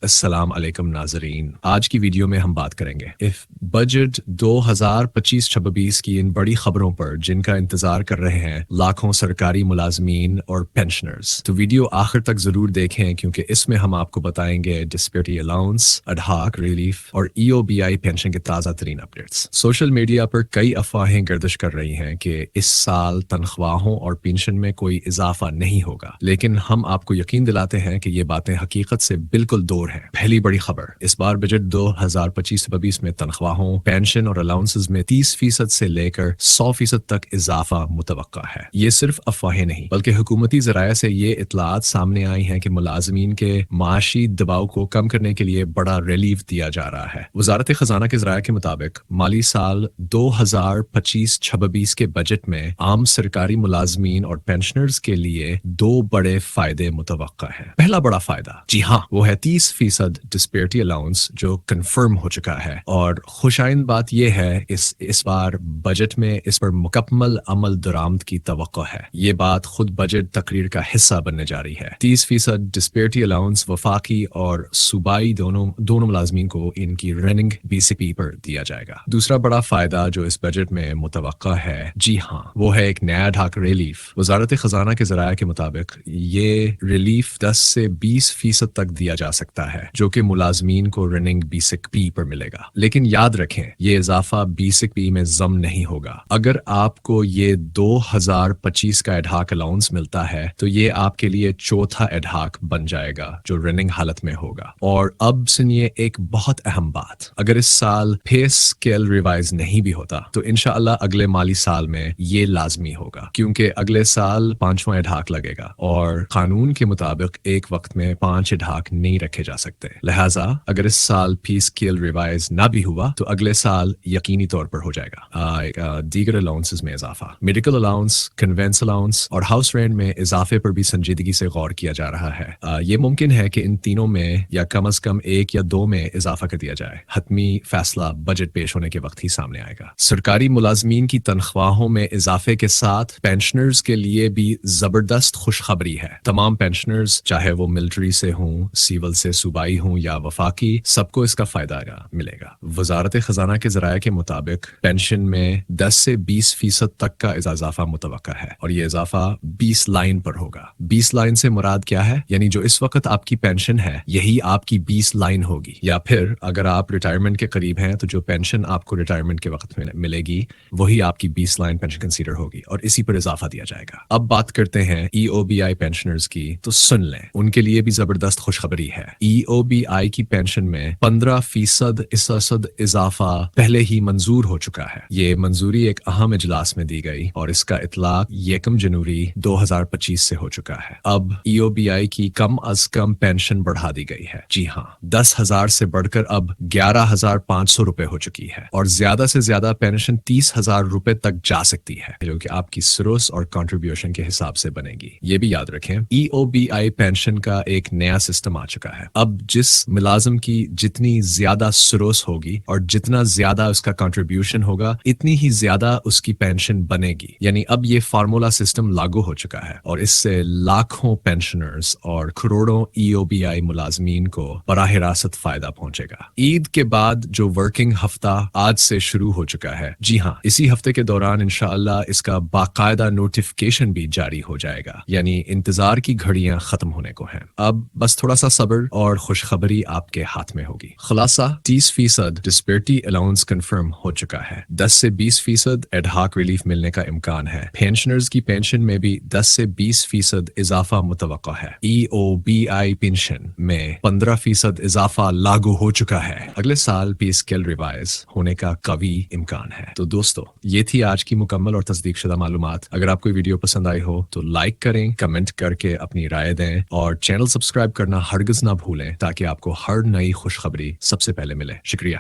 السلام علیکم ناظرین، آج کی ویڈیو میں ہم بات کریں گے بجٹ 2025-26 کی ان بڑی خبروں پر جن کا انتظار کر رہے ہیں لاکھوں سرکاری ملازمین اور پینشنرز۔ تو ویڈیو آخر تک ضرور دیکھیں کیونکہ اس میں ہم آپ کو بتائیں گے ڈسپیرٹی الاؤنس، اڈہاک ریلیف اور EOBI پینشن کے تازہ ترین اپڈیٹس۔ سوشل میڈیا پر کئی افواہیں گردش کر رہی ہیں کہ اس سال تنخواہوں اور پینشن میں کوئی اضافہ نہیں ہوگا، لیکن ہم آپ کو یقین دلاتے ہیں کہ یہ باتیں حقیقت سے بالکل دور ہیں۔ پہلی بڑی خبر، اس بار بجٹ 2025-26 میں تنخواہوں، پینشن اور الاؤنسز میں 30% سے لے کر 100% تک اضافہ متوقع ہے۔ یہ صرف افواہیں نہیں بلکہ حکومتی ذرائع سے یہ اطلاعات سامنے آئی ہیں کہ ملازمین کے معاشی دباؤ کو کم کرنے کے لیے بڑا ریلیف دیا جا رہا ہے۔ وزارت خزانہ کے ذرائع کے مطابق مالی سال 2025-26 کے بجٹ میں عام سرکاری ملازمین اور پینشنرز کے لیے دو بڑے فائدے متوقع ہیں۔ پہلا بڑا فائدہ، جی ہاں، وہ ہے 30% ڈسپیرٹی الاؤنس جو کنفرم ہو چکا ہے، اور خوش آئند بات یہ ہے اس بار بجٹ میں اس پر مکمل عمل درآمد کی توقع ہے۔ یہ بات خود بجٹ تقریر کا حصہ بننے جا رہی ہے۔ 30% ڈسپیرٹی الاؤنس وفاقی اور صوبائی دونوں ملازمین کو ان کی رننگ BCP پر دیا جائے گا۔ دوسرا بڑا فائدہ جو اس بجٹ میں متوقع ہے، جی ہاں، وہ ہے ایک نیا ڈھاک ریلیف۔ وزارت خزانہ کے ذرائع کے مطابق یہ ریلیف 10 سے 20% تک دیا جا سکتا ہے، جو کہ ملازمین کو رننگ BCP پر ملے گا۔ لیکن یاد رکھیں، یہ اضافہ BCP میں ضم نہیں ہوگا۔ اگر آپ کو یہ 2025 کا ایڈہاک الاؤنس ملتا ہے تو یہ آپ کے لیے چوتھا ایڈہاک بن جائے گا جو رننگ حالت میں ہوگا۔ اور اب سنیے ایک بہت اہم بات، اگر اس سال پے اسکیل ریوائز نہیں بھی ہوتا تو انشاءاللہ اگلے مالی سال میں یہ لازمی ہوگا، کیونکہ اگلے سال 5واں ایڈہاک لگے گا اور قانون کے مطابق ایک وقت میں 5 ایڈہاک نہیں رکھے جا سکتے۔ لہٰذا اگر اس سال پے اسکیل ریوائز نہ بھی ہوا تو اگلے سال یقینی طور پر ہو جائے گا۔ دیگر الاؤنسز میں اضافہ، میڈیکل الاؤنس، کنوینس الاؤنس اور ہاؤس رینٹ میں اضافے پر بھی سنجیدگی سے غور کیا جا رہا ہے۔ یہ ممکن ہے کہ ان تینوں میں یا کم از کم ایک یا دو میں اضافہ کر دیا جائے۔ حتمی فیصلہ بجٹ پیش ہونے کے وقت ہی سامنے آئے گا۔ سرکاری ملازمین کی تنخواہوں میں اضافے کے ساتھ پینشنرز کے لیے بھی زبردست خوشخبری ہے۔ تمام پینشنرز، چاہے وہ ملٹری سے ہوں، سیول سے صوبائی ہوں یا وفاقی، سب کو اس کا فائدہ ملے گا۔ وزارت خزانہ کے ذرائع کے مطابق پینشن میں 10 سے 20% تک کا اضافہ متوقع ہے، اور یہ اضافہ 20 لائن پر ہوگا۔ 20 لائن سے مراد کیا ہے؟ یعنی جو اس وقت آپ کی پینشن ہے یہی آپ کی 20 لائن ہوگی، یا پھر اگر آپ ریٹائرمنٹ کے قریب ہیں تو جو پینشن آپ کو ریٹائرمنٹ کے وقت میں ملے گی وہی آپ کی 20 لائن پینشن کنسیڈر ہوگی، اور اسی پر اضافہ دیا جائے گا۔ اب بات کرتے ہیں EOBI پینشنرز کی، تو سن لیں، ان کے لیے بھی زبردست خوشخبری ہے۔ EOBI کی پینشن میں 15% اضافہ پہلے ہی منظور ہو چکا ہے۔ یہ منظوری ایک اہم اجلاس میں دی گئی اور اس کا اطلاق 1 جنوری 2025 سے ہو چکا ہے۔ اب EOBI کی کم از کم پینشن بڑھا دی گئی ہے۔ جی ہاں، 10,000 سے بڑھ کر اب 11,500 روپے ہو چکی ہے، اور زیادہ سے زیادہ پینشن 30,000 روپے تک جا سکتی ہے، جو کہ آپ کی سروس اور کنٹریبیوشن کے حساب سے بنے گی۔ یہ بھی یاد رکھیں، EOBI پینشن کا ایک نیا سسٹم آ چکا ہے۔ اب جس ملازم کی جتنی زیادہ سروس ہوگی اور جتنا زیادہ اس کا کنٹریبیوشن ہوگا اتنی ہی زیادہ اس کی پینشن بنے گی۔ یعنی اب یہ فارمولا سسٹم لاگو ہو چکا ہے، اور اس سے لاکھوں پینشنرز اور کروڑوں EOBI ملازمین کو براہ راست فائدہ پہنچے گا۔ عید کے بعد جو ورکنگ ہفتہ آج سے شروع ہو چکا ہے، جی ہاں، اسی ہفتے کے دوران انشاءاللہ اس کا باقاعدہ نوٹیفیکیشن بھی جاری ہو جائے گا، یعنی انتظار کی گھڑیاں ختم ہونے کو ہیں۔ اب بس تھوڑا سا صبر اور خوشخبری آپ کے ہاتھ میں ہوگی۔ خلاصہ، 30% ڈسپیرٹی الاؤنس کنفرم ہو چکا ہے، 10 سے 20% ایڈہاک ریلیف ملنے کا امکان ہے، پینشنرز کی پینشن میں بھی 10 سے 20% اضافہ متوقع ہے، EOBI پینشن میں 15% اضافہ لاگو ہو چکا ہے، اگلے سال پے اسکیل ریوائز ہونے کا قوی امکان ہے۔ تو دوستو، یہ تھی آج کی مکمل اور تصدیق شدہ معلومات۔ اگر آپ کو ویڈیو پسند آئی ہو تو لائک کریں، کمنٹ کر کے اپنی رائے دیں، اور چینل سبسکرائب کرنا ہرگز نہ بھولیں تاکہ آپ کو ہر نئی خوشخبری سب سے پہلے ملے۔ شکریہ۔